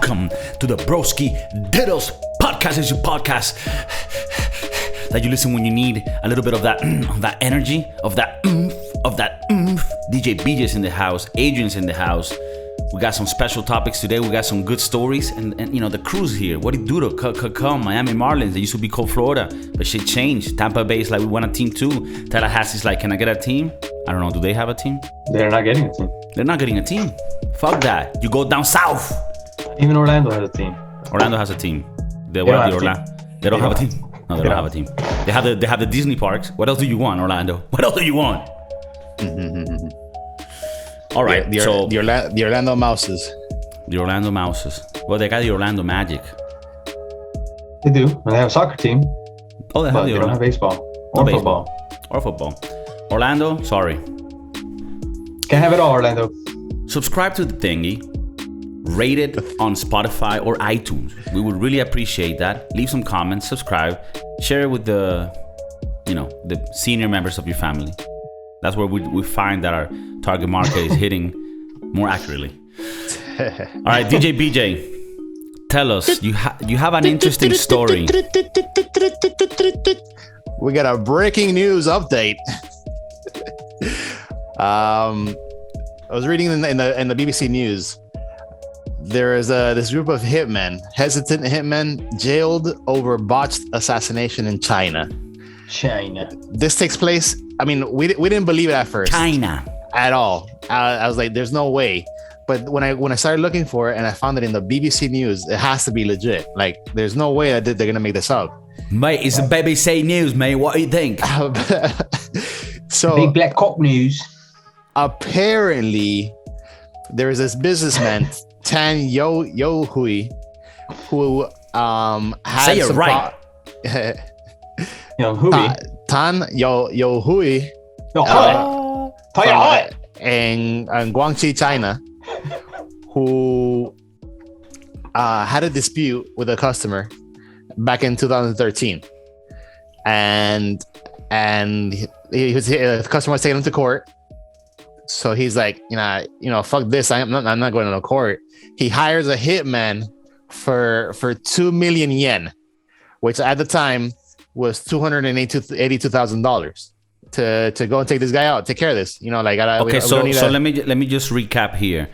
welcome to the Broski Diddles podcast. It's your podcast that you listen when you need a little bit of that energy, of that oomph. DJ BJ's in the house, Adrian's in the house. We got some special topics today. We got some good stories, and you know the crew's here. What did do to come? Miami Marlins. They used to be called Florida, but shit changed. Tampa Bay is like we want a team too. Tallahassee's like, can I get a team? I don't know. Do they have a team? They're not getting a team. They're not getting a team. Fuck that. You go down south. Even Orlando has a team. Orlando has a team. They don't have a team. No, they don't have a team. They have the Disney parks. What else do you want, Orlando? What else do you want? All right. The Orlando Mouses. The Orlando Mouses. Well, they got the Orlando Magic. They do. And they have a soccer team. Oh, they don't have baseball or football. Orlando, sorry. Can't have it all, Orlando. Subscribe to the thingy. Rate it on Spotify or iTunes. We would really appreciate that. Leave some comments, subscribe, share it with the senior members of your family. That's where we find that our target market is hitting more accurately. All right, DJ BJ, tell us, you have an interesting story. We got a breaking news update. I was reading in the BBC News. There is this group of hesitant hitmen, jailed over botched assassination in China. This takes place. I mean, we didn't believe it at first. China. At all. I was like, there's no way. But when I started looking for it and I found it in the BBC News, it has to be legit. Like, there's no way that they're gonna make this up. Mate, it's the BBC News, mate. What do you think? So big black cop news. Apparently, there is this businessman, Tan Yo Hui, who had say it right. Tan Yo Hui in Guangxi, China, who had a dispute with a customer back in 2013, and the customer was taking him to court. So he's like, fuck this. I'm not going to court. He hires a hitman for 2 million yen, which at the time was $282,000 to go and take this guy out, take care of this. So let me just recap here.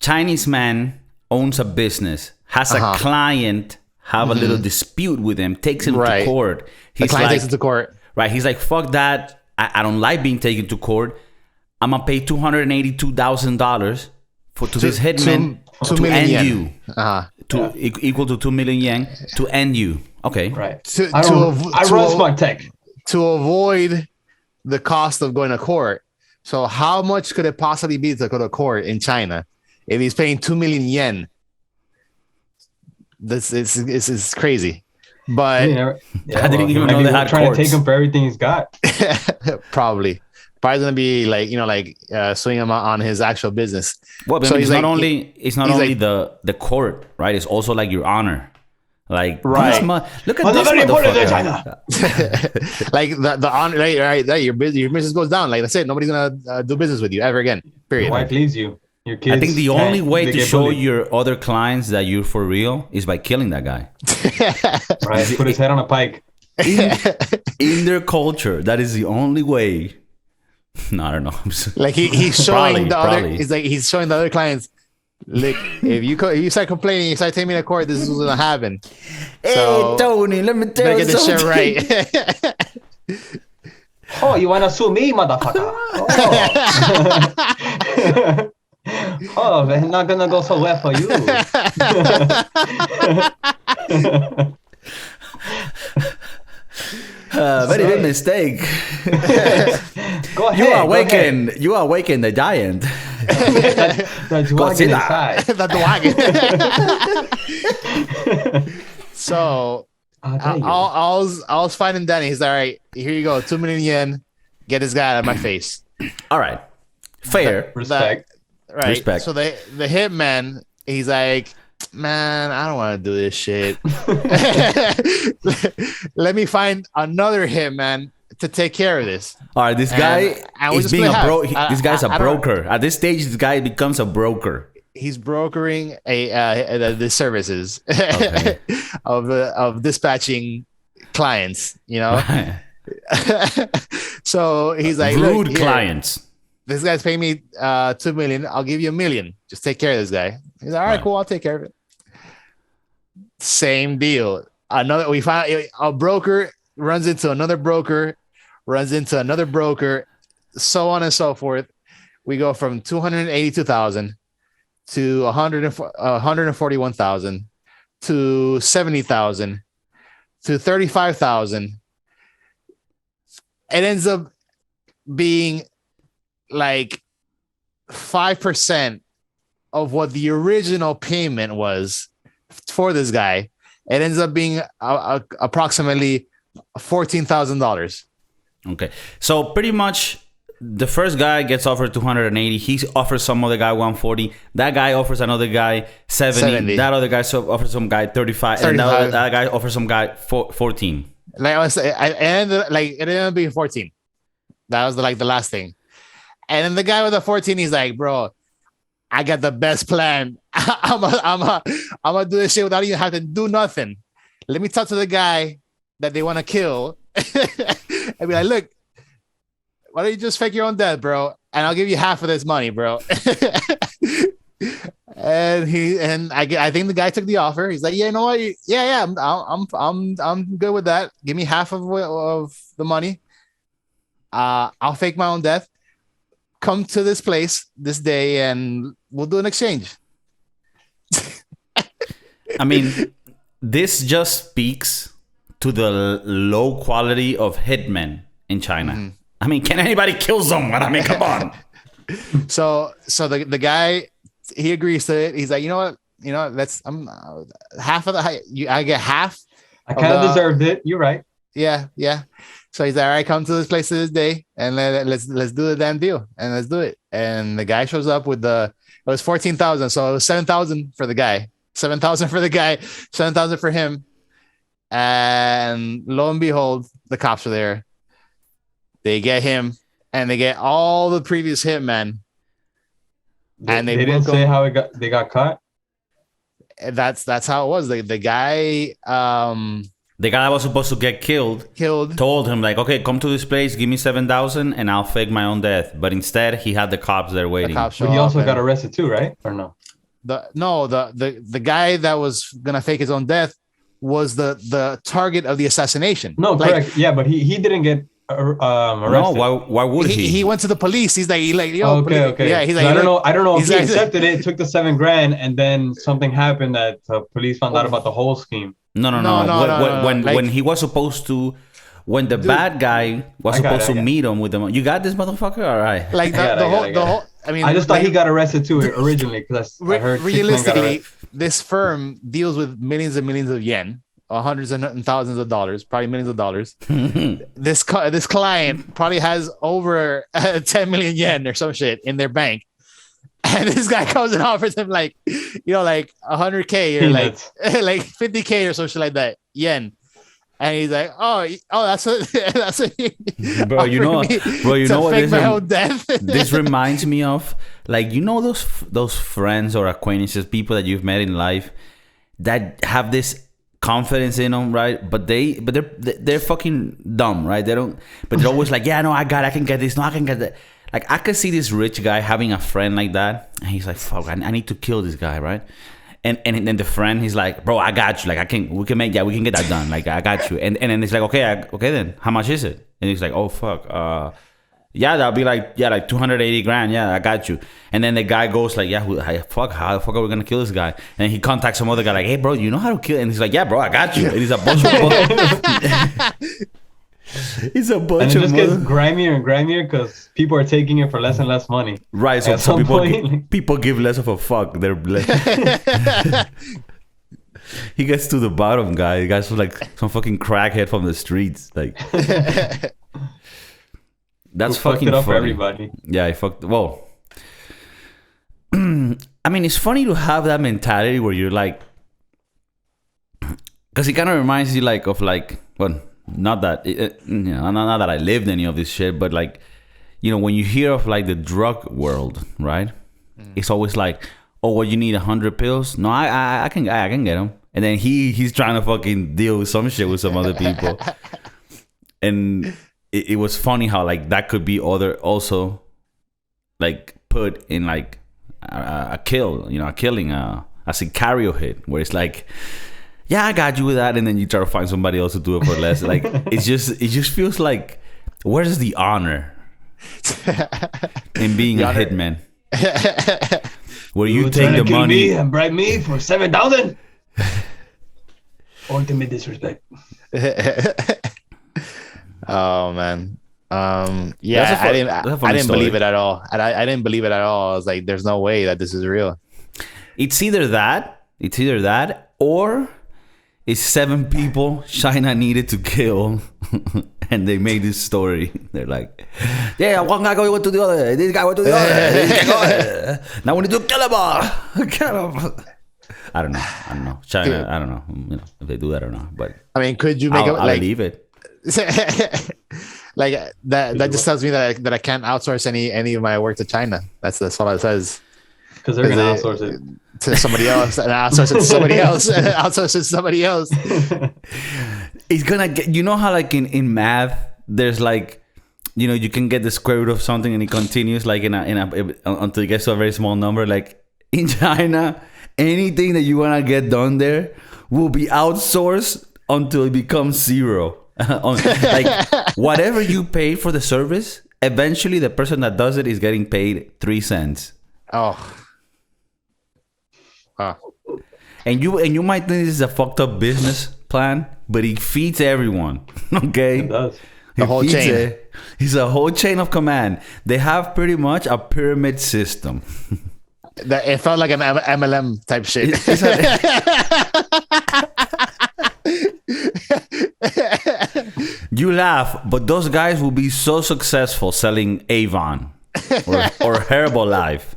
Chinese man owns a business, has a client, have a little dispute with him, takes him to court. The client takes him to court. Right. He's like, fuck that. I don't like being taken to court. I'm gonna pay $282,000 to this hitman to end you. Equal to 2 million yen to end you. Okay. Right. I run smart tech to avoid the cost of going to court. So how much could it possibly be to go to court in China if he's paying 2 million yen? This is crazy. But I didn't even know they had trying courts. to take him for everything he's got. Probably gonna be like swinging him on his actual business. Well, but so it's not only the court, right? It's also like your honor. Like, right. Look at this motherfucker. China. Like the honor, right? Your business goes down. Like I said, nobody's gonna do business with you ever again. Period. Your wife leaves you. Your kids. I think the only way to show your other clients that you're for real is by killing that guy. Right. Put his head on a pike. In their culture, that is the only way. No, I don't know. Like he's showing he's showing the other clients. Look, if you start complaining, you start taking me to court, this is what's gonna happen. Hey, Tony, let me tell you something. Get this shit right. Oh, you wanna sue me, motherfucker? Oh, it's not gonna go so well for you. Very big mistake. Go ahead. You awaken the giant. That's wagon inside. That's the wagon. So I was finding Danny. He's like, all right, here you go, 2 million yen. Get this guy out of my face. All right, fair. Respect. Right. Respect. So the hitman, he's like, man, I don't want to do this shit. Let me find another hitman to take care of this. All right, this guy is being this guy's a broker. At this stage, this guy becomes a broker. he's brokering the services Okay. of dispatching clients, you know. So he's like, rude look, clients. this guy's paying me $2 million. I'll give you $1 million. Just take care of this guy. He's like, all right, cool. I'll take care of it. Same deal. We find a broker runs into another broker, so on and so forth. We go from 282,000 to 141,000 to 70,000 to 35,000. It ends up being like 5% of what the original payment was for this guy. It ends up being approximately $14,000. Okay. So pretty much the first guy gets offered 280. He offers some other guy 140. That guy offers another guy 70. That other guy offers some guy 35. And that guy offers some guy 14. Like I was, it ended up being 14. That was the last thing. And then the guy with the 14, he's like, bro, I got the best plan. I'm gonna do this shit without even having to do nothing. Let me talk to the guy that they want to kill and be like, look, why don't you just fake your own death, bro? And I'll give you half of this money, bro. And I think the guy took the offer. He's like, yeah, you know what? Yeah, I'm good with that. Give me half of the money. I'll fake my own death. Come to this place this day, and we'll do an exchange. I mean, this just speaks to the low quality of hitmen in China. Mm-hmm. I mean, can anybody kill someone? I mean, come on. So the guy, he agrees to it. He's like, you know what? Let's half of the I get half. I kind of deserved it. You're right. Yeah. So he's like, all right, come to this place this day, and let's do the damn deal, and let's do it. And the guy shows up with it was 14,000, so it was 7,000 for the guy, 7,000 for the guy, 7,000 for him. And lo and behold, the cops are there. They get him, and they get all the previous hitmen. And they didn't say how they got caught. That's how it was. The guy. The guy that was supposed to get killed told him, like, okay, come to this place, give me 7,000 and I'll fake my own death. But instead he had the cops there waiting. But he also got arrested too, right? Or no? The guy that was gonna fake his own death was the target of the assassination. No, correct. Yeah, but he didn't get arrested. No, why would he? He went to the police. He's like, yo, okay. Yeah, he's like, I don't know if he accepted it, took the $7,000, and then something happened that the police found out about the whole scheme. No. When he was supposed to, when the bad guy was supposed to meet him with them, you got this motherfucker, all right? Like the whole. I mean, I just thought he got arrested too originally because I heard realistically, this firm deals with millions and millions of yen, hundreds and thousands of dollars, probably millions of dollars. This client probably has over 10 million yen or some shit in their bank. And this guy comes and offers him like 100K or like 50K or something like that yen, and he's like, oh, that's what bro. You know what this reminds me of, like, those friends or acquaintances, people that you've met in life that have this confidence in them, right? But they're fucking dumb, right? They don't, but they're always like, yeah, no, I can get this, no, I can get that. Like, I could see this rich guy having a friend like that, and he's like, fuck, I need to kill this guy, right? And then the friend, he's like, bro, I got you. Like, we can get that done. Like, I got you. And then it's like, okay, then how much is it? And he's like, oh, fuck. Yeah, that'll be like 280 grand. Yeah, I got you. And then the guy goes like, yeah, fuck, how the fuck are we going to kill this guy? And he contacts some other guy like, hey, bro, you know how to kill? And he's like, yeah, bro, I got you. And he's a bunch of... It's a bunch and it just gets grimier and grimier because people are taking it for less and less money. Right, so people give less of a fuck. He gets to the bottom, guy. The guy's like some fucking crackhead from the streets. Like, that's fucking funny. For everybody. Yeah, he fucked. Well, I mean, it's funny to have that mentality where you're like, because it kind of reminds you like of like, well, not that not that I lived any of this shit, but like, when you hear of like the drug world, right? It's always like, oh, what, you need 100 pills? No, I can get them. And then he's trying to fucking deal with some shit with some other people. And it was funny how like that could be also like put in like a killing, a Sicario hit, where it's like, yeah, I got you with that, and then you try to find somebody else to do it for less. Like it just feels like, where's the honor in being a hitman? Where you take the money me and bribe me for 7,000. Ultimate disrespect. Oh man. Yeah, I didn't believe it at all. I didn't believe it at all. I was like, there's no way that this is real. It's either that or it's 7 people China needed to kill and they made this story. They're like, yeah, one guy went to the other, this guy went to the other. Now we need to kill them all. Kill them. I don't know. China, I don't know, if they do that or not. But I mean, could you make I'll leave it. Like that just tells me that I can't outsource any of my work to China. That's all it says. Because they're gonna outsource it to somebody else, and outsource it to somebody else, and outsource it to somebody else. It's gonna get, how like in math, there's like, you can get the square root of something and it continues like in a until it gets to a very small number. Like in China, anything that you wanna get done there will be outsourced until it becomes zero. Like whatever you pay for the service, eventually the person that does it is getting paid 3 cents. Oh. And you might think this is a fucked up business plan, but it feeds everyone. Okay? It does. The whole chain. It's a whole chain of command. They have pretty much a pyramid system. It felt like an MLM type shit. You laugh, but those guys will be so successful selling Avon or Herbalife.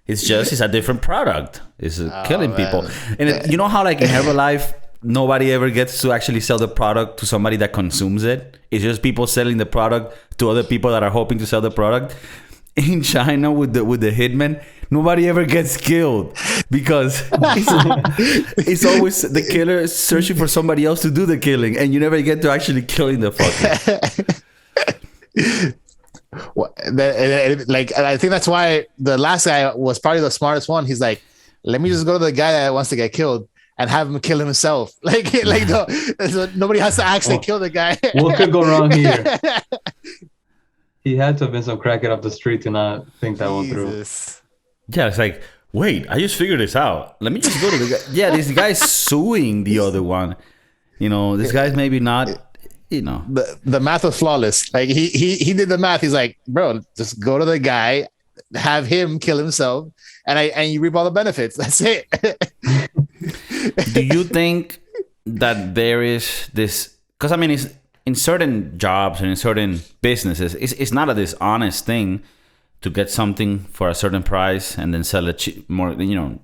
It's a different product. It's killing people. And you know how like in Herbalife, nobody ever gets to actually sell the product to somebody that consumes it. It's just people selling the product to other people that are hoping to sell the product. In China with the hitmen, nobody ever gets killed because it's always the killer searching for somebody else to do the killing, and you never get to actually killing the fucker. Like, I think that's why the last guy was probably the smartest one. He's like, let me just go to the guy that wants to get killed and have him kill himself. Like nobody has to actually kill the guy. What could go wrong here? He had to have been some crackhead off the street to not think that one through. Yeah, it's like, wait, I just figured this out. Let me just go to the guy. Yeah, this guy's suing the other one. This guy's maybe not, The math was flawless. Like he did the math. He's like, bro, just go to the guy, have him kill himself, and you reap all the benefits. That's it. Do you think that there is this? Because I mean, it's in certain jobs and in certain businesses, it's not a dishonest thing to get something for a certain price and then sell it more.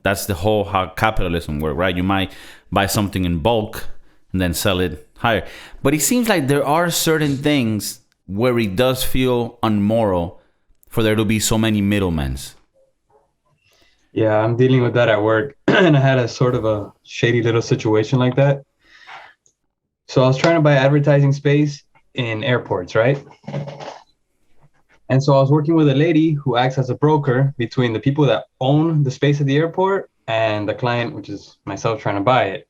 That's the whole how capitalism works, right? You might buy something in bulk and then sell it higher. But it seems like there are certain things where it does feel unmoral for there to be so many middlemen. Yeah, I'm dealing with that at work. And I had a sort of a shady little situation like that. So I was trying to buy advertising space in airports, right? And so I was working with a lady who acts as a broker between the people that own the space at the airport and the client, which is myself trying to buy it.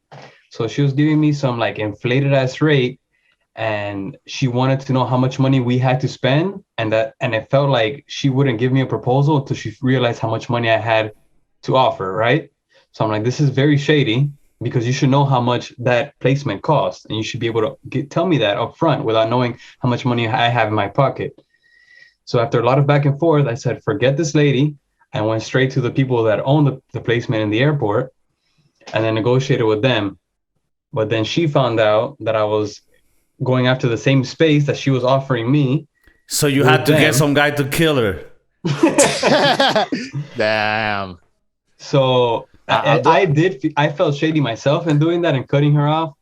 So she was giving me some like inflated ass rate, and she wanted to know how much money we had to spend, and it felt like she wouldn't give me a proposal until she realized how much money I had to offer, right? So I'm like, this is very shady, because you should know how much that placement costs, and you should be able to tell me that up front without knowing how much money I have in my pocket. So after a lot of back and forth, I said, forget this lady. I went straight to the people that own the placement in the airport and then negotiated with them. But then she found out that I was going after the same space that she was offering me. So you had to get some guy to kill her. Damn. So I felt shady myself in doing that and cutting her off,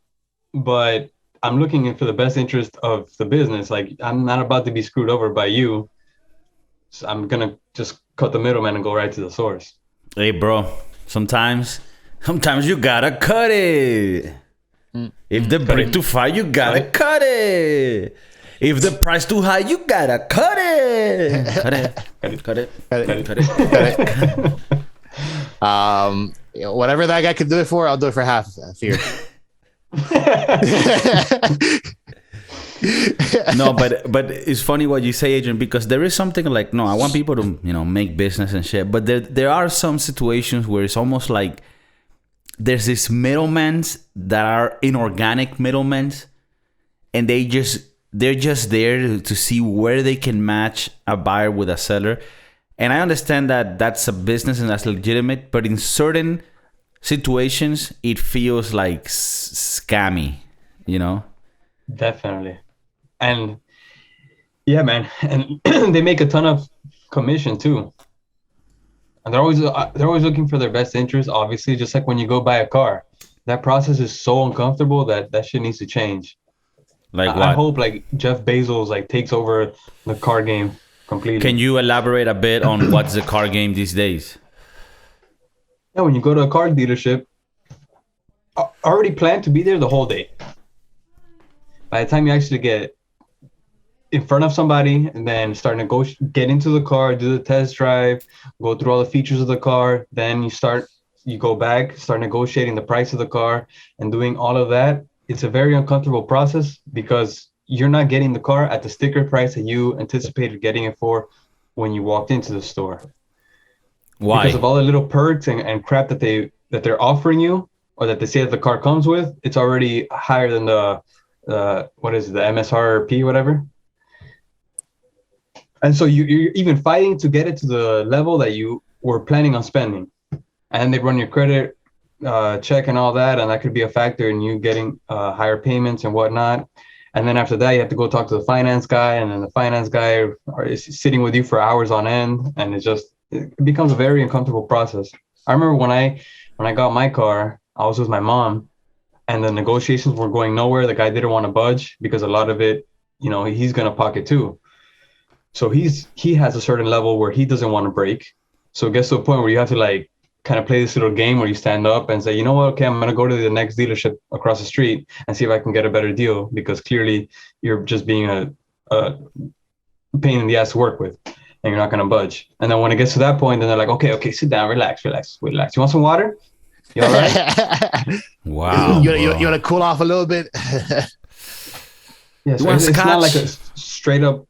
but I'm looking for the best interest of the business. Like, I'm not about to be screwed over by you. So I'm going to just cut the middleman and go right to the source. Hey, bro. Sometimes you gotta cut it. If the break too far, you gotta cut it. If the price too high, you gotta cut it. Cut it. Cut it. Cut it. Whatever that guy could do it for, I'll do it for half. I figured. No, but it's funny what you say, Adrian, because there is something like, no, I want people to, make business and shit, but there are some situations where it's almost like there's these middlemen that are inorganic middlemen, and they're just there to see where they can match a buyer with a seller. And I understand that that's a business and that's legitimate, but in certain situations it feels like scammy, Definitely. And yeah, man, and they make a ton of commission too. And they're always looking for their best interest. Obviously, just like when you go buy a car, that process is so uncomfortable that shit needs to change. Like what? I hope like Jeff Bezos takes over the car game completely. Can you elaborate a bit on what's the car game these days? Yeah, when you go to a car dealership, already plan to be there the whole day. By the time you actually get in front of somebody and then get into the car, do the test drive, go through all the features of the car, then you go back, start negotiating the price of the car and doing all of that. It's a very uncomfortable process because you're not getting the car at the sticker price that you anticipated getting it for when you walked into the store. Why? Because of all the little perks and crap that they're offering you, or that they say that the car comes with, it's already higher than the what is it, the MSRP, whatever. And so you're even fighting to get it to the level that you were planning on spending. And they run your credit check and all that, and that could be a factor in you getting higher payments and whatnot. And then after that, you have to go talk to the finance guy, and then the finance guy is sitting with you for hours on end, and it becomes a very uncomfortable process. I remember when I got my car, I was with my mom, and the negotiations were going nowhere. The guy didn't want to budge because a lot of it, he's gonna pocket too. So he has a certain level where he doesn't want to break. So it gets to a point where you have to kind of play this little game where you stand up and say, you know what, okay, I'm going to go to the next dealership across the street and see if I can get a better deal, because clearly you're just being a pain in the ass to work with and you're not going to budge. And then when it gets to that point, then they're like, okay, sit down, relax. You want some water? You all right? Wow. You want to cool off a little bit? Yeah, so it's not like a straight up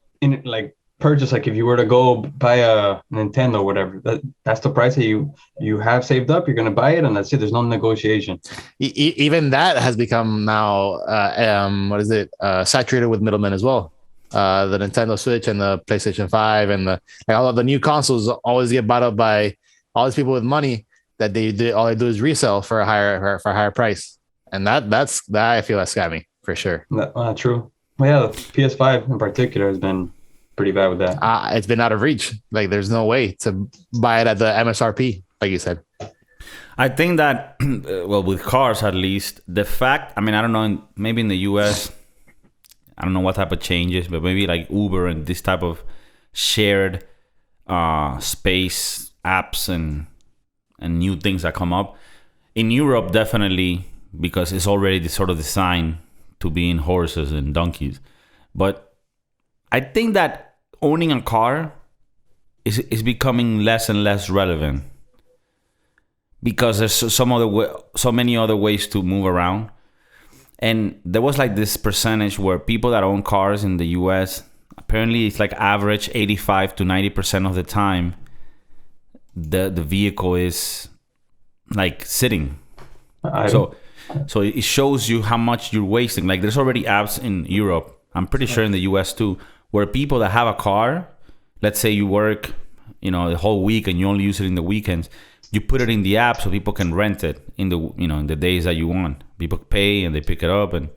purchase, like if you were to go buy a Nintendo or whatever, that's the price that you have saved up, you're going to buy it, and that's it. There's no negotiation. Even that has become now saturated with middlemen as well. The Nintendo Switch and the PlayStation 5 and all of the new consoles always get bought up by all these people with money that all they do is resell for a higher price, and that I feel that's scammy for sure. True. Well, yeah, the PS5 in particular has been pretty bad with that. It's been out of reach. Like there's no way to buy it at the MSRP, like you said. I think that, well, with cars at least, the fact, I don't know, maybe in the US, I don't know what type of changes, but maybe like Uber and this type of shared space apps and new things that come up. In Europe, definitely, because it's already sort of designed to be in horses and donkeys. But I think that owning a car is becoming less and less relevant because there's so many other ways to move around. And there was this percentage where people that own cars in the US, apparently it's average 85 to 90% of the time the vehicle is sitting. So it shows you how much you're wasting. There's already apps in Europe, I'm pretty sure in the US too, where people that have a car, let's say you work, the whole week and you only use it in the weekends, you put it in the app so people can rent it in the, in the days that you want. People pay and they pick it up. And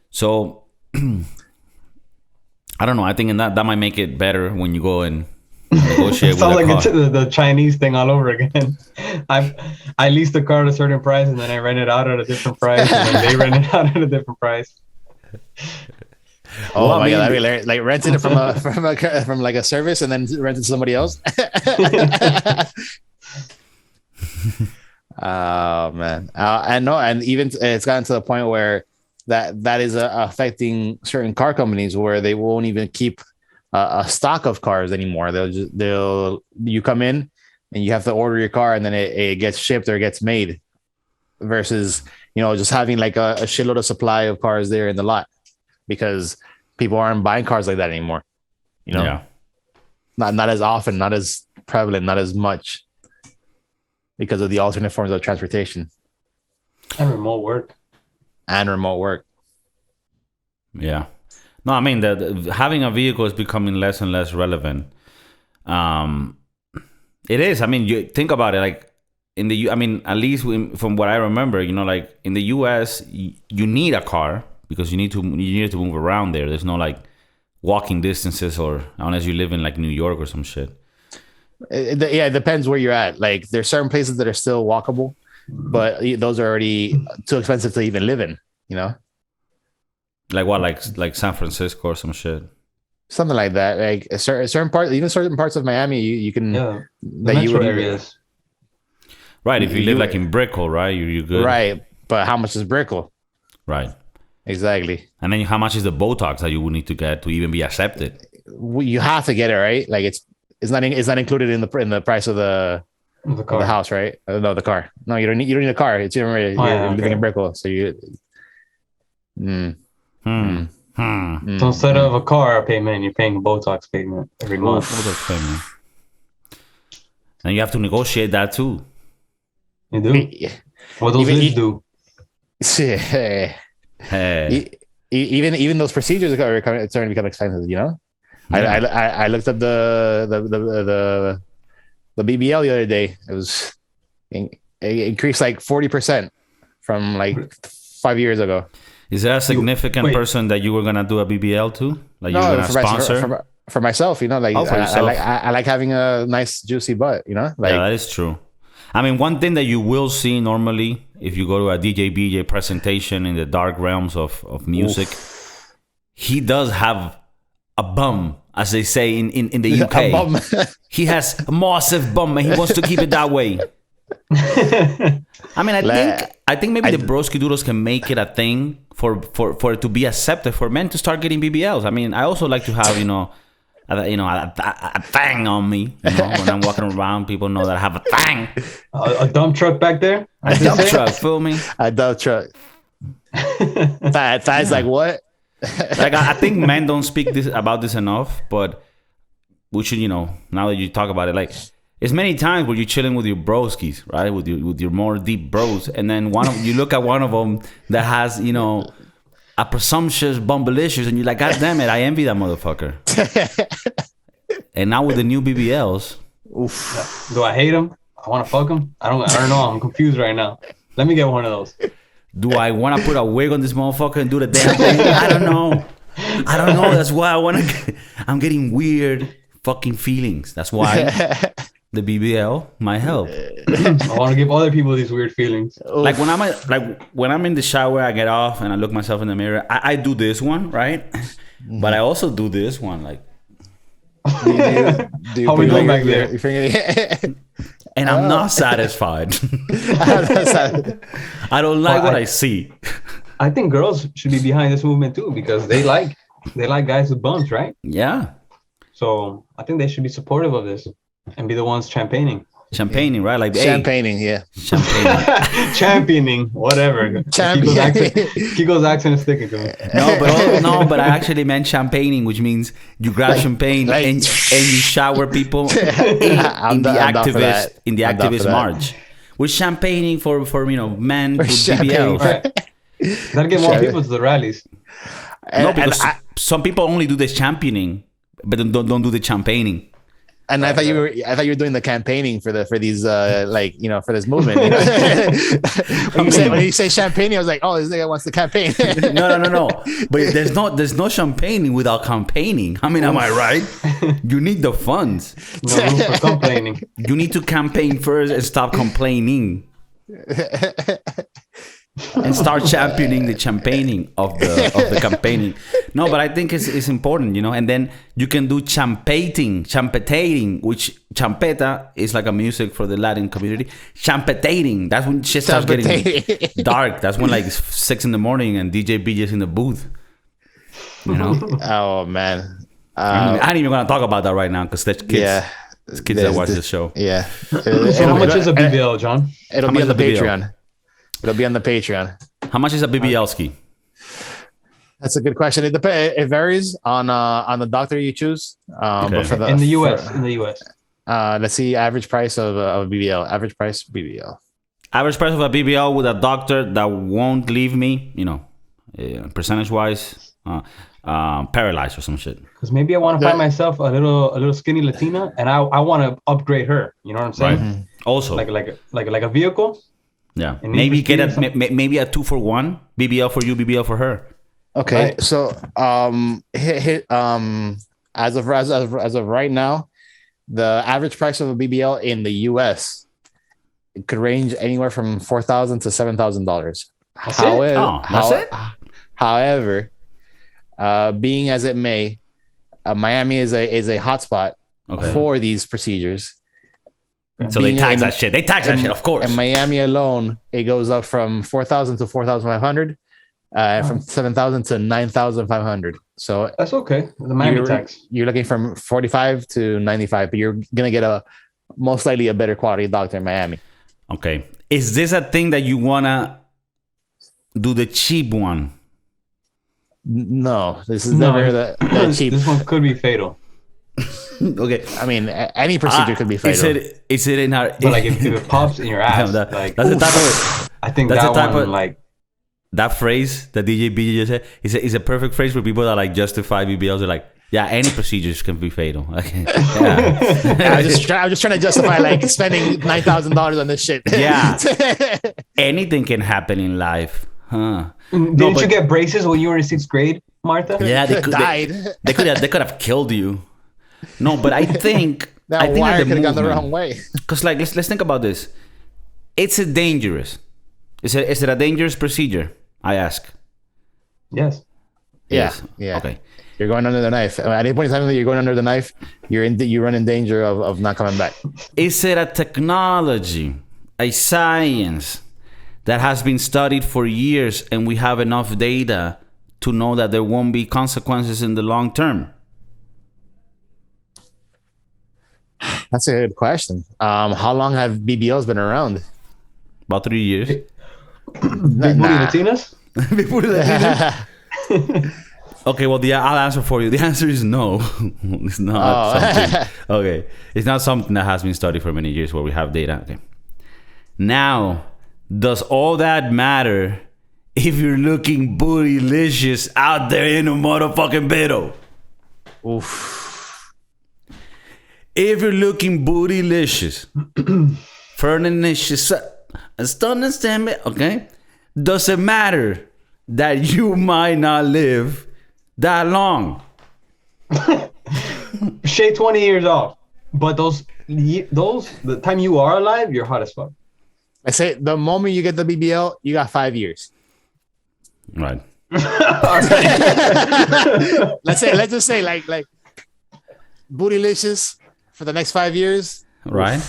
so, I don't know. I think that might make it better when you go and negotiate with a car. It's the Chinese thing all over again. I lease the car at a certain price and then I rent it out at a different price and then they rent it out at a different price. Oh my god! I mean, renting it from a service and then renting to somebody else. Oh man, and no, and even it's gotten to the point where that is affecting certain car companies where they won't even keep a stock of cars anymore. They'll you come in and you have to order your car and then it gets shipped or gets made, versus just having like a shitload of supply of cars there in the lot, because people aren't buying cars like that anymore. Yeah. Not as often, not as prevalent, not as much, because of the alternate forms of transportation And remote work. Yeah. No, I mean having a vehicle is becoming less and less relevant. It is. I mean, you think about it. Like at least from what I remember, like in the U.S., you need a car because you need to move around there. There's no like walking distances, or unless you live in like New York or some shit. It depends where you're at. Like there's certain places that are still walkable, but those are already too expensive to even live in. Like what? Like San Francisco or some shit. Something like that. Like certain parts of Miami, you can The that metro you would areas. Right. If you live like in Brickell, right, you're good. Right, but how much is Brickell? Right. Exactly. And then how much is the Botox that you would need to get to even be accepted? You have to get it, right? Like it's not included in the price of the house, right? No, the car. No, you don't need a car. It's you're living in Brickell, so you. So instead of a car payment, you're paying a Botox payment every month. Botox payment. And you have to negotiate that too. You do? What those lips do? Hey. Even those procedures are starting to become expensive. Yeah. I looked up the BBL the other day. It increased like 40% from like 5 years ago. Is there a significant person that you were gonna do a BBL to? Like you're gonna sponsor? For myself, like I like having a nice juicy butt. Like, yeah, that is true. I mean, one thing that you will see normally if you go to a DJ BJ presentation in the dark realms of music, he does have a bum, as they say in the UK. A bum. He has a massive bum and he wants to keep it that way. I mean, I think maybe the broski doodles can make it a thing for it to be accepted for men to start getting BBLs. I mean, I also like to have a thing on me. When I'm walking around, people know that I have a thing. A dump truck back there. A dump truck, feel me? A dump truck. That's like what? Like I think men don't speak about this enough, but we should, now that you talk about it, like. It's many times where you're chilling with your broskies, right? With your more deep bros, and then you look at one of them that has, a presumptuous bumblicious, and you're like, God damn it, I envy that motherfucker. And now with the new BBLs, oof. Do I hate him? I want to fuck him? I don't know. I'm confused right now. Let me get one of those. Do I want to put a wig on this motherfucker and do the damn thing? I don't know. That's why I'm getting weird fucking feelings. That's why. The BBL might help. I want to give other people these weird feelings. Like when I'm in the shower, I get off and I look myself in the mirror. I do this one, right? But I also do this one, like. Do how we doing back there? And I'm not satisfied. I don't like what I see. I think girls should be behind this movement too, because they like guys with bumps, right? Yeah. So I think they should be supportive of this. And be the ones champagning, right? Like champagning, yeah. Championing, whatever. Kiko's accent is sticking to me. But I actually meant champagning, which means you grab champagne and you shower people in the activist march. We're champagning for men with BBLs. Right. Gotta get more people to the rallies. No, because some people only do the championing, but don't do the champagning. And I thought you were doing the campaigning for these for this movement. When you say champagne, I was like, oh, this nigga wants the campaign. No. But there's no champagne without campaigning. I mean, am I right? You need the funds. No room for complaining. You need to campaign first and stop complaining. and start championing the champagning of the campaigning. No, but I think it's important, you know. And then you can do champetating, which champeta is like a music for the Latin community. Champetating, that's when shit starts getting dark. That's when like it's 6 a.m. and DJ BJ's in the booth. You know? Oh man. I ain't even gonna talk about that right now because there's kids. Yeah. There's kids that watch the show. Yeah. So how much is a BBL, John? It'll be on the Patreon. It'll be on the Patreon. How much is a BBL-ski? That's a good question. It depends. It varies on the doctor you choose. But for in the US, let's see average price of a BBL. Average price BBL. Average price of a BBL with a doctor that won't leave me, you know, percentage wise, paralyzed or some shit. Because maybe I want to find myself a little skinny Latina, and I want to upgrade her. You know what I'm saying? Right. Also, like a vehicle. Yeah. Maybe get maybe a 2-for-1 BBL for you, BBL for her. Okay. Right. So as of right now, the average price of a BBL in the US it could range anywhere from $4,000 to $7,000. However, being as it may, Miami is a hotspot for these procedures. So they tax that shit. They tax that shit, of course. In Miami alone, it goes up from $4,000 to $4,500, from $7,000 to $9,500. So that's okay. The Miami tax. You're looking from $45 to $95, but you're gonna get most likely a better quality doctor in Miami. Okay. Is this a thing that you wanna do the cheap one? No, this is never the cheap. This one could be fatal. Okay, I mean, any procedure could be fatal. Is it in our? But like if it pops in your ass, that's like the type of. I think that's that the type one of, like that phrase that DJ BJ just said is a perfect phrase for people that like justify BBLs. They're like, yeah, any procedures can be fatal. Okay. Yeah. I'm just trying to justify like spending $9,000 on this shit. Yeah, anything can happen in life, huh? Didn't you get braces when you were in 6th grade, Martha? Yeah, they died. They could have killed you. No, but I think that wire could have gone the wrong way. Because like let's think about this. It's a dangerous. Is it a dangerous procedure? I ask. Yes. Yeah. Okay. You're going under the knife. At any point in time that you're going under the knife, you run in danger of not coming back. Is it a technology, a science that has been studied for years, and we have enough data to know that there won't be consequences in the long term? That's a good question. How long have BBLs been around? About 3 years. Big booty Latinas? Big booty Latinas? Okay, well, I'll answer for you. The answer is no. It's not something. Okay. It's not something that has been studied for many years where we have data. Okay. Now, does all that matter if you're looking bootylicious out there in a motherfucking pedo? Oof. If you're looking bootylicious, fernalicious, okay? Does it matter that you might not live that long? Shave 20 years off, but the time you are alive, you're hot as fuck. I say the moment you get the BBL, you got 5 years. Right. Let's just say like bootylicious for the next 5 years. Right.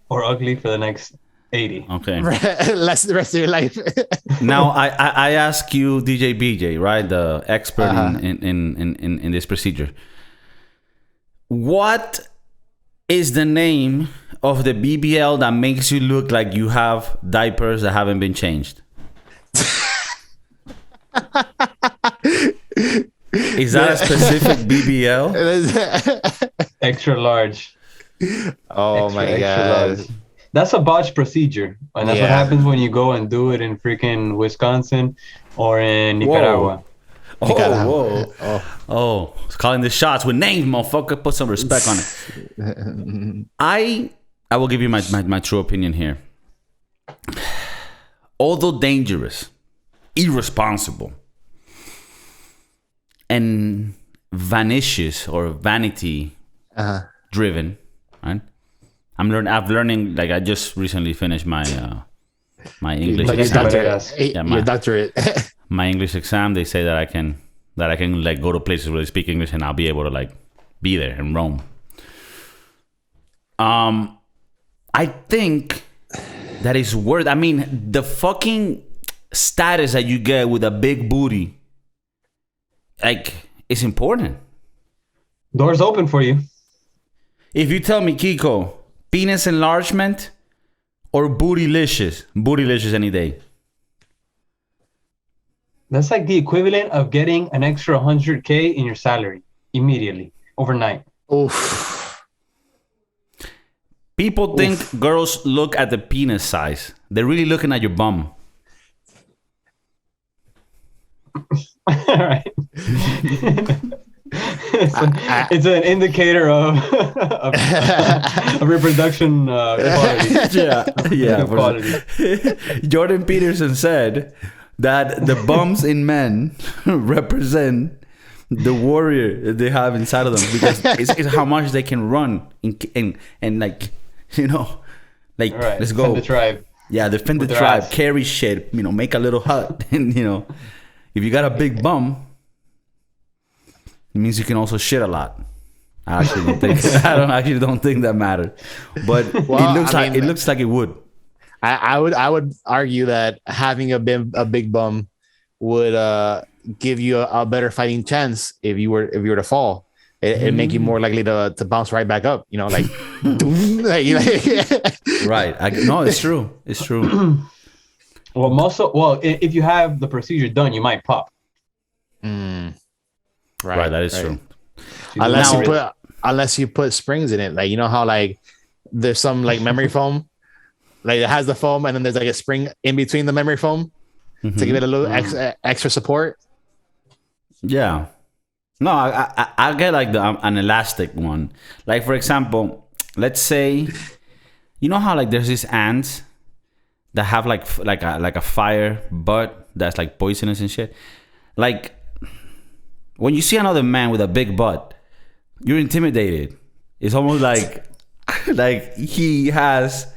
Or ugly for the next 80. Okay. Less the rest of your life. Now I ask you, DJ BJ, right, the expert in this procedure. What is the name of the BBL that makes you look like you have diapers that haven't been changed? Is that a specific BBL? Extra large. Oh my god. That's a botched procedure. And that's what happens when you go and do it in freaking Wisconsin or in Nicaragua. Oh, it's calling the shots with names, motherfucker. Put some respect on it. I will give you my true opinion here. Although dangerous, irresponsible, and vanity driven, right? I'm learning. Like I just recently finished my my English Like your exam. doctorate. Yeah, Your doctorate. My English exam, they say that I can like go to places where they speak English and I'll be able to like be there in Rome. I think that is worth. I mean, the fucking status that you get with a big booty, like, it's important. Doors open for you. If you tell me, Kiko, penis enlargement or bootylicious any day. That's like the equivalent of getting an extra 100K in your salary immediately, overnight. Oof. People think girls look at the penis size. They're really looking at your bum. All right. It's an indicator of reproduction quality. Yeah. Quality. Jordan Peterson said that the bums in men represent the warrior they have inside of them, because it's how much they can run and like, you know, like, Right. let's go. Defend the tribe. Yeah, defend the With their tribe, ass. carry shit, you know, make a little hut. And, you know, if you got a big bum, it means you can also shit a lot. I actually don't think that matters. But Well, it looks like it would. I would argue that having a big bum would give you a better fighting chance if you were to fall. It'd make you more likely to bounce right back up. You know, like, Right. No, it's true. It's true. If you have the procedure done, you might pop. Right. That is true. Unless you put springs in it, like, you know how like there's some like memory foam, like it has the foam and then there's like a spring in between the memory foam to give it a little extra support. Yeah. No, I get like an elastic one. Like, for example, let's say, you know how like there's these ants that have like a fire butt that's like poisonous and shit. Like, when you see another man with a big butt, you're intimidated. It's almost like he has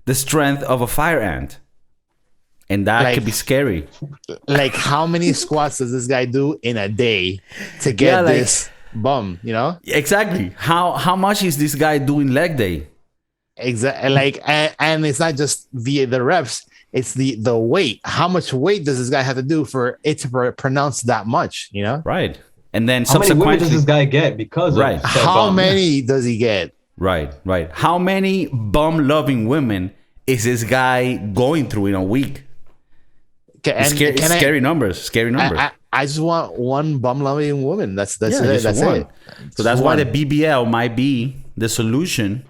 the strength of a fire ant. And that could be scary. Like, how many squats does this guy do in a day to get this bum, you know? Exactly. How much is this guy doing leg day? Exactly. Like, and it's not just via the reps, it's the weight. How much weight does this guy have to do for it to pronounce that much, you know? Right. And then How many women subsequently, does this guy get because Right. of that How bum? many does he get? Right. How many bum-loving women is this guy going through in a week? Scary numbers. I just want one bum-loving woman. That's it. That's one. it. So that's why the BBL might be the solution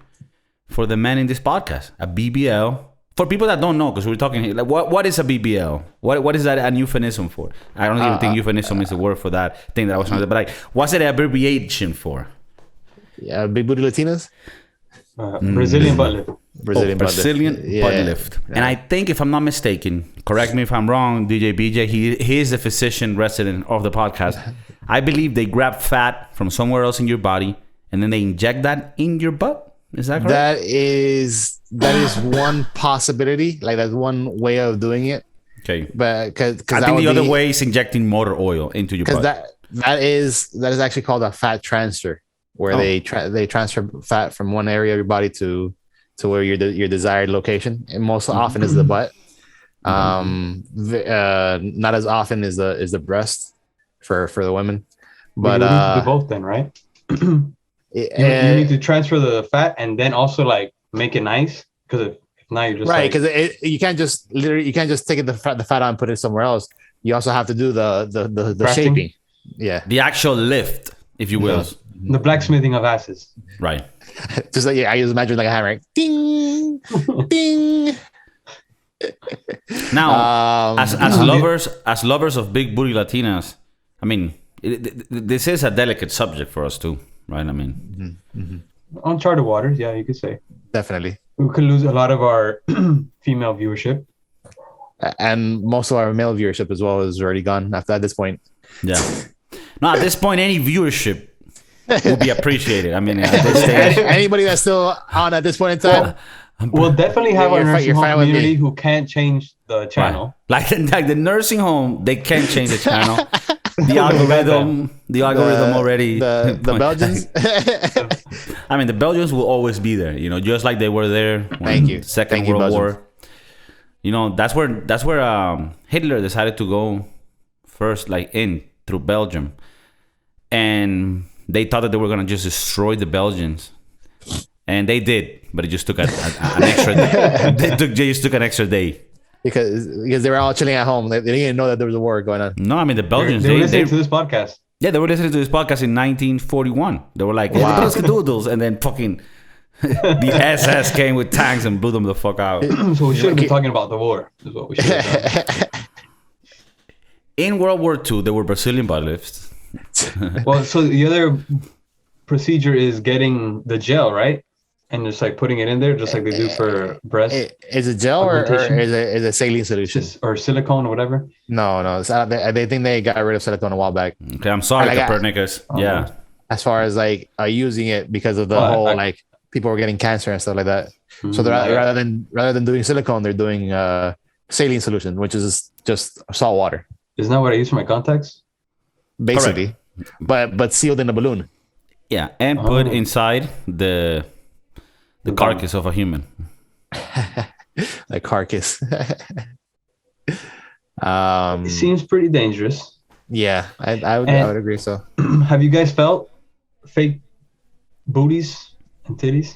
for the men in this podcast. A BBL. For people that don't know, because we're talking here, like, what is a BBL? What is that an euphemism for? I don't even think euphemism is the word for that thing that I was trying to. But like, what's it an abbreviation for? Yeah, big booty Latinas. Brazilian butt lift. Brazilian butt lift. Brazilian Yeah. butt lift. Yeah. And I think, if I'm not mistaken, correct me if I'm wrong, DJ BJ, he is the physician resident of the podcast. I believe they grab fat from somewhere else in your body and then they inject that in your butt. Is that correct? That is one possibility. Like, that's one way of doing it. Okay. But because I think the other way is injecting motor oil into your butt. that is actually called a fat transfer, where they transfer fat from one area of your body to where your desired location, and most often is the butt. Not as often is the breast for the women, but you need to do both then, right? You need to transfer the fat and then also like make it nice, because if now you're just right, because you can't just take the fat out and put it somewhere else. You also have to do the shaping. Yeah, the actual lift, if you will. The blacksmithing of asses. Right. Just like, I just imagine like a hammer, ding, ding. Now, as lovers of big booty Latinas, I mean, this is a delicate subject for us too, right? I mean, Uncharted waters, yeah, you could say. Definitely. We could lose a lot of our female viewership. And most of our male viewership as well is already gone at this point. Yeah. No, at this point, any viewership will be appreciated. I mean, at this stage, Anybody that's still on at this point in time, We'll definitely have our nursing you're home fine with me. community who can't change the channel. Like the nursing home, they can't change the channel. The algorithm already. The Belgians. I mean, the Belgians will always be there. You know, just like they were there when Thank you. Second Thank you, World Belgians. War. You know, that's where Hitler decided to go first, like in through Belgium, and they thought that they were gonna just destroy the Belgians, and they did, but it just took an extra. They just took an extra day. because they were all chilling at home. They didn't even know that there was a war going on. No, I mean the Belgians. They were listening to this podcast. Yeah, they were listening to this podcast in 1941. They were like, "Hey, Wow. the doodles," and then fucking the SS came with tanks and blew them the fuck out. So we should have been talking about the war. Is what we should have done. In World War II, there were Brazilian butt lifts. Well, so the other procedure is getting the gel, right? And just like putting it in there, just like they do for breast Is it gel or augmentation? is it saline solution? or silicone or whatever. No. They think they got rid of silicone a while back. Okay, I'm sorry, Like, Copernicus. Yeah. As far as like using it because of the Well, whole I- like people were getting cancer and stuff like that. So Yeah. rather than doing silicone, they're doing saline solution, which is just salt water, Isn't that what I use for my contacts? basically, but sealed in a balloon. Yeah, and put Oh. inside the carcass of a human. Like carcass. It seems pretty dangerous. Yeah, I would agree. So Have you guys felt fake booties and titties?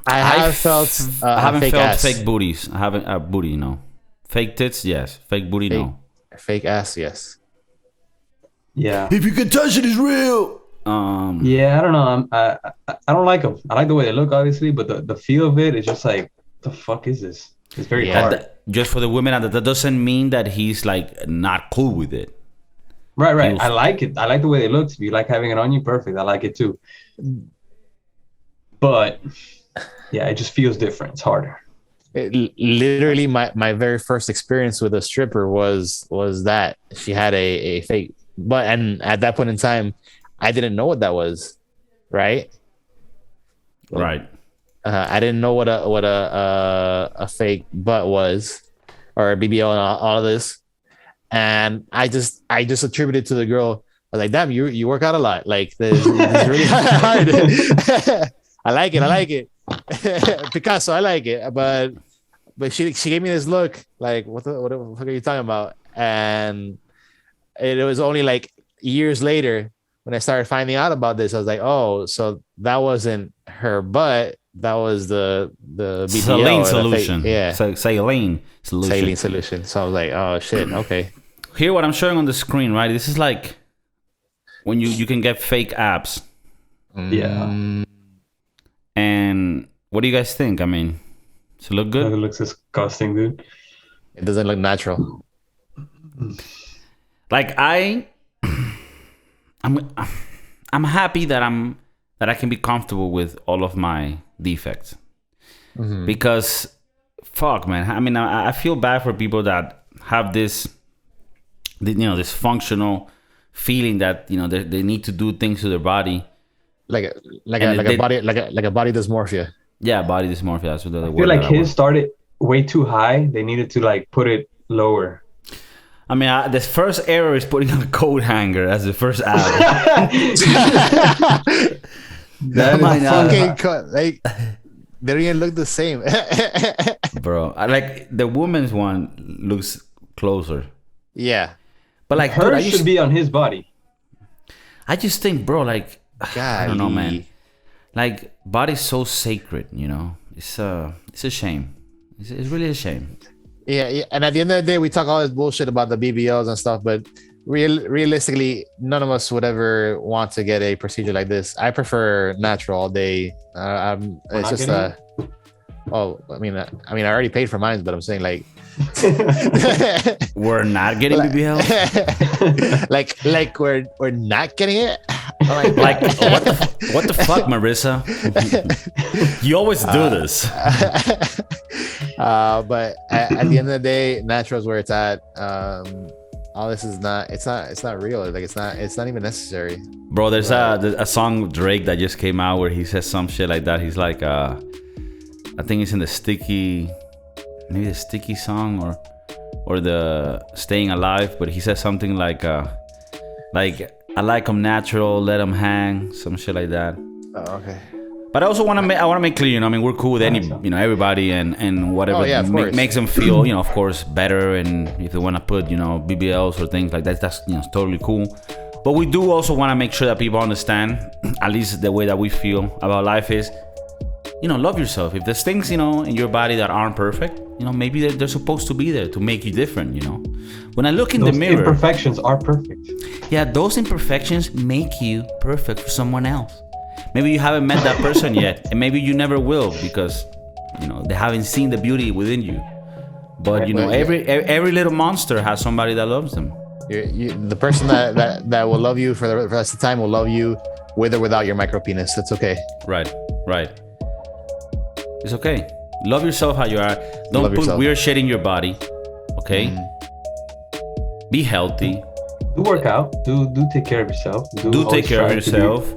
I have felt I haven't fake felt ass. fake booties. I haven't booty, no. Fake tits, yes. Fake booty, no. Fake ass, yes. Yeah. If you can touch it, it's real. Yeah, I don't know. I don't like them. I like the way they look, obviously, but the feel of it is just like, the fuck is this? It's very Yeah. hard. Just for the women, and that doesn't mean that he's like not cool with it. Right. feels- I like it. I like the way they look. If you like having it on you, perfect. I like it too. But yeah, it just feels different. It's harder. Literally, my very first experience with a stripper was that she had a fake, and at that point in time, I didn't know what that was, right? Right. I didn't know what a fake butt was, or a BBL and all of this, and I just attributed to the girl. I was like, "Damn, you work out a lot. Like this is really hard." I like it. Picasso, I like it, but she gave me this look like, what the fuck are you talking about? And it was only like years later when I started finding out about this. I was like, oh, so that wasn't her butt. That was the BBL Saline or the solution. fake- yeah, Saline solution. saline solution. So I was like, oh shit, okay. Here, what I'm showing on the screen, right? This is like when you can get fake abs. Yeah. And what do you guys think? I mean, does it look It good? looks disgusting, dude. It doesn't look natural. Like I'm happy that I can be comfortable with all of my defects. Because fuck, man. I mean, I feel bad for people that have this this functional feeling that they need to do things to their body. Like a they- body dysmorphia. Yeah, body dysmorphia. That's what the I word feel like that I his want. started way too high. They needed to like put it lower. I mean, the first error is putting a coat hanger as the first ab. That might is not- fucking like they don't even look the same. Bro, I like the woman's one looks closer. Yeah. But like, dude, Hers should be on his body. I just think, bro, like, I don't know, man. Golly. Like, body's so sacred, It's a shame. It's really a shame. Yeah, and at the end of the day, we talk all this bullshit about the BBLs and stuff, but realistically, none of us would ever want to get a procedure like this. I prefer natural all day. It's not just getting I mean, I already paid for mine, but I'm saying like, We're not getting BBL. like we're not getting it. I'm Like, what the fuck, Marissa? You always do this. But at the end of the day, natural is where it's at. all this is not. It's not real. Like it's not even necessary. Bro, there's a song with Drake that just came out where he says some shit like that. He's like, I think it's in the Sticky song or the Staying Alive, but he says something like I like them natural, let them hang, some shit like that. Oh, okay. But I also want to make clear, you know, I mean, we're cool with everybody and whatever makes them feel, you know, of course, better. And if they want to put, you know, BBLs or things like that, that's, you know, totally cool. But we do also want to make sure that people understand, at least the way that we feel about life is, you know, love yourself. If there's things, you know, in your body that aren't perfect, you know, maybe they're supposed to be there to make you different, you know. When I look in the mirror, imperfections are perfect. Yeah, those imperfections make you perfect for someone else. Maybe you haven't met that person yet, and maybe you never will because, you know, they haven't seen the beauty within you. But, you know, every little monster has somebody that loves them. The person that will love you for the rest of the time will love you with or without your micro penis. That's okay. Right. It's okay. Love yourself how you are. Don't put weird shit in your body. Okay? Be healthy. Do work out. Do take care of yourself. Do take care of yourself.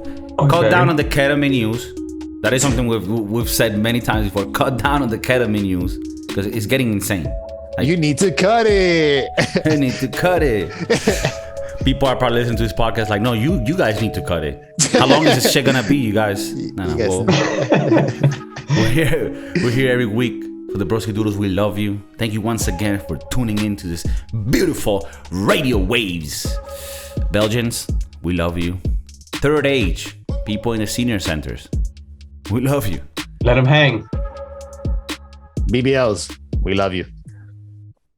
Cut down on the ketamine use. That is something we've said many times before. Cut down on the ketamine use because it's getting insane. Like, you need to cut it. You need to cut it. People are probably listening to this podcast like, no, you guys need to cut it. How long is this shit gonna be, you guys? We're here every week for the Broski Doodles. We love you. Thank you once again for tuning in to this beautiful radio waves. Belgians, we love you. Third age, people in the senior centers, we love you. Let them hang. BBLs, we love you.